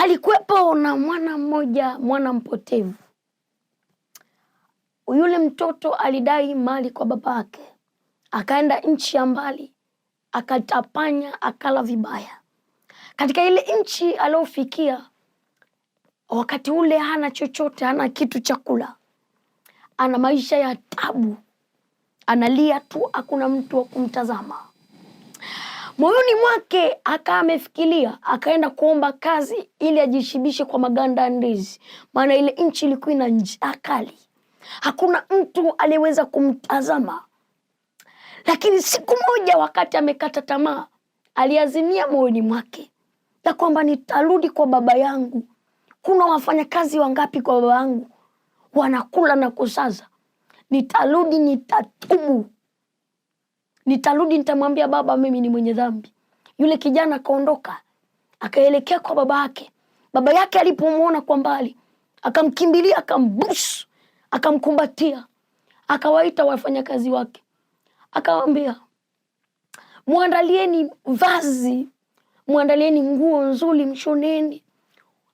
Alikuwepo na mwana mmoja, mwana mpotevu. Yule mtoto alidai mali kwa babake. Akaenda nchi ya mbali, akatapanya, akala vibaya. Katika ile nchi aliofikia, wakati ule hana chochote, hana kitu cha kula. Ana maisha ya tabu. Analia tu, hakuna mtu wa kumtazama. Moyoni mwake amefikiria, akaenda kuomba kazi ili ajishibishe kwa maganda ya ndizi. Maana ile nchi ilikuwa ina njaa kali. Hakuna mtu aliyeweza kumtazama. Lakini siku moja wakati amekata tamaa, aliazimia moyoni mwake ya kwamba nitarudi kwa baba yangu. Kuna wafanyakazi wangapi kwa baba yangu wanakula na kusaza? Nitarudi, nitatubu. Nitarudi, nitamwambia baba mimi ni mwenye dhambi. Yule kijana akaondoka, akaelekea kwa baba yake. Baba yake alipomuona kwa mbali, akamkimbilia, akambusu, akamkumbatia. Akawaita wafanyakazi wake. Akawaambia, muandalieni vazi, muandalieni nguo nzuri, mshoneni.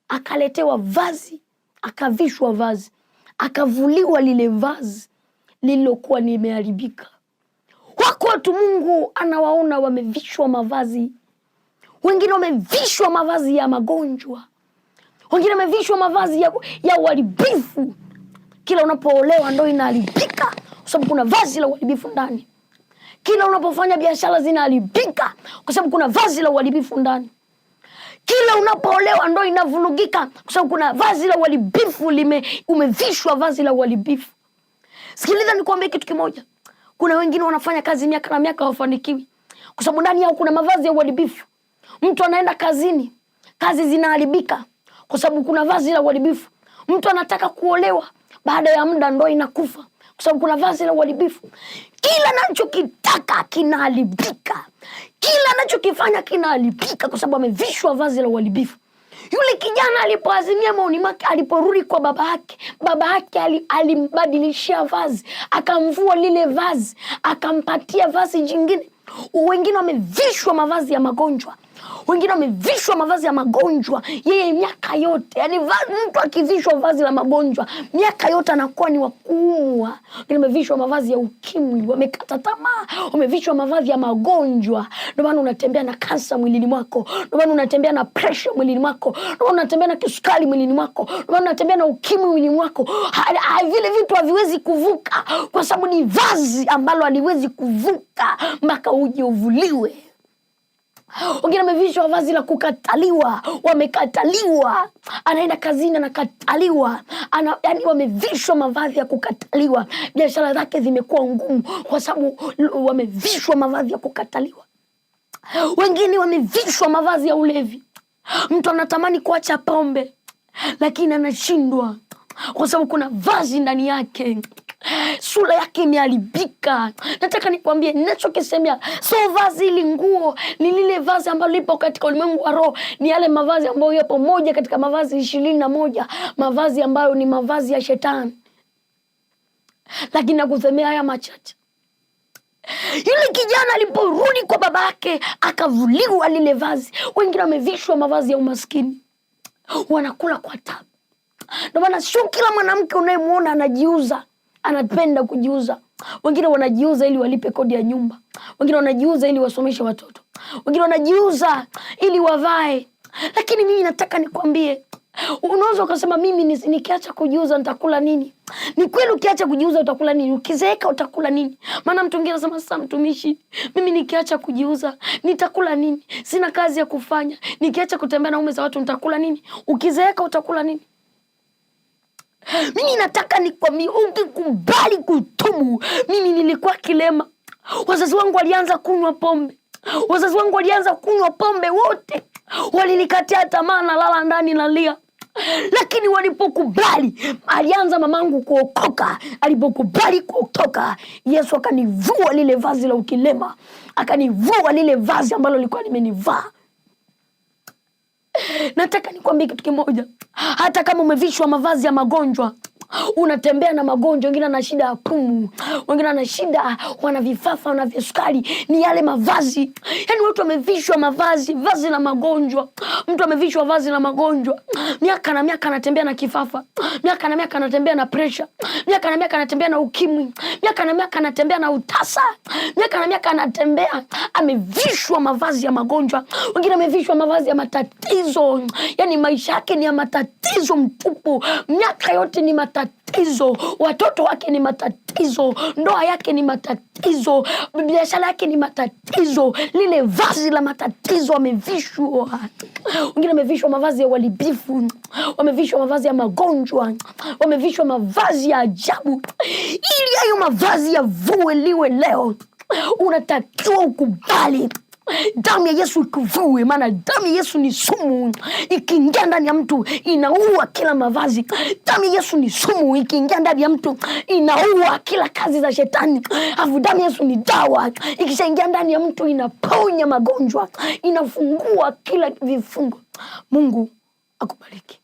Akaletewa vazi, akavishwa vazi, akavuliwa lile vazi lililokuwa limeharibika. Wako watu Mungu anawaona wamevishwa mavazi. Wengine wamevishwa mavazi ya magonjwa. Wengine wamevishwa mavazi ya uharibifu. Kila unapoolewa ndio inaharibika, kwa sababu kuna vazi la uharibifu ndani. Kila unapofanya biashara zinaharibika, kwa sababu kuna vazi la uharibifu ndani. Kila unapoolewa ndio inavurugika, kwa sababu kuna vazi la uharibifu umevishwa vazi la uharibifu. Sikiliza nikwambie kitu kimoja. Kuna wengine wanafanya kazi miaka na miaka hawafanikiwi, kwa sababu ndani yao kuna mavazi ya uharibifu. Mtu anaenda kazini, kazi zinaharibika, kwa sababu kuna vazi la uharibifu. Mtu anataka kuolewa, baada ya muda ndoa inakufa, kwa sababu kuna vazi la uharibifu. Kila anachokitaka kinaharibika. Kila anachokifanya kinaharibika, kwa sababu amevishwa vazi la uharibifu. Yule kijana alipoazimia moyoni mwake, aliporudi kwa baba yake alimbadilishia vazi, akamvua lile vazi, akampatia vazi jingine. Wengine wamevishwa mavazi ya magonjwa. Wengine wamevishwa mavazi ya magonjwa. Yeye miaka yote, yani mtu akivishwa vazi la magonjwa, miaka yote anakuwa ni wa kuumwa. Wengine wamevishwa mavazi ya ukimwi, wamekata tamaa, wamevishwa mavazi ya magonjwa. Ndio maana unatembea na kansa mwilini mwako. Ndio maana unatembea na pressure mwilini mwako. Ndio maana unatembea na kisukari mwilini mwako. Ndio maana unatembea na ukimwi mwilini mwako. Vile vitu haviwezi kuvuka, kwa sababu ni vazi ambalo haliwezi kuvuka mpaka uje uvuliwe. Wengine wamevishwa vazi la kukataliwa, wamekataliwa. Anaenda kazini anakataliwa. Yani wamevishwa mavazi ya kukataliwa. Biashara zake zimekuwa ngumu kwa sababu wamevishwa mavazi ya kukataliwa. Wengine wamevishwa mavazi ya ulevi. Mtu anatamani kuacha pombe, lakini anashindwa kwa sababu kuna vazi ndani yake. Sura yake imeharibika. Nataka nikwambie, ninachokisemea sio vazi ili nguo, ni lile vazi ambalo lipo katika ulimwengu wa roho. Ni yale mavazi ambayo yapo moja katika mavazi 21, mavazi ambayo ni mavazi ya shetani. Lakini nakusemea haya machache. Yule kijana aliporudi kwa baba yake, akavuliwa lile vazi. Wengine wamevishwa mavazi ya umaskini, wanakula kwa tabu. Ndio maana sio kila mwanamke unayemuona anajiuza, anapenda kujiuza. Wengine wanajiuza ili walipe kodi ya nyumba. Wengine wanajiuza ili wasomeshe watoto. Wengine wanajiuza ili wavae. Lakini mimi nataka nikwambie, unaweza ukasema mimi nikiacha kujiuza nitakula nini? Ni kweli, ukiacha kujiuza utakula nini? Ukizeeka utakula nini? Maana mtu mwingine anasema, sasa mtumishi, mimi nikiacha kujiuza nitakula nini? Sina kazi ya kufanya. Nikiacha kutembea na ume za watu nitakula nini? Ukizeeka utakula nini? Mimi nataka nikwambie, ukikubali kutubu. Mimi nilikuwa kilema. Wazazi wangu walianza kunywa pombe. Wazazi wangu walianza kunywa pombe wote. Walinikatia tamaa, na lala ndani nalia. Lakini walipokubali, alianza mamangu kuokoka. Alipokubali kuokoka, Yesu akanivua lile vazi la ukilema. Akanivua lile vazi ambalo lilikuwa limenivaa. Nataka nikwambie kitu kimoja. Hata kama umevishwa mavazi ya magonjwa, unatembea na magonjwa, wengine ana shida ya pumu, wengine ana shida, wana vifafa, wana visukari, ni yale mavazi. Yaani watu wamevishwa vazi la magonjwa. Mtu amevishwa vazi la magonjwa. Miaka na miaka anatembea na kifafa. Miaka na miaka anatembea na pressure. Miaka na miaka anatembea na ukimwi. Miaka na miaka anatembea na utasa. Miaka na miaka anatembea amevishwa mavazi ya magonjwa. Wengine amevishwa mavazi ya matatizo. Yaani maisha yake ni ya matatizo mtupu. Miaka yote ni matatizo. Watoto wake ni matatizo. Ndoa yake ni matatizo. Biashara yake ni matatizo. Lile vazi la matatizo amevishwa. Wengine wamevishwa mavazi ya uharibifu. Wamevishwa mavazi ya magonjwa. Wamevishwa mavazi ya ajabu. Ili hayo mavazi yavuliwe leo, unatakiwa ukubali damu ya Yesu ikuvue. Maana damu ya Yesu ni sumu, ikiingia ndani ya mtu inaua kila mavazi. Damu ya Yesu ni sumu, ikiingia ndani ya mtu inaua kila kazi za shetani. Alafu damu ya Yesu ni dawa, ikishaingia ndani ya mtu inaponya magonjwa, inafungua kila vifungo. Mungu akubariki.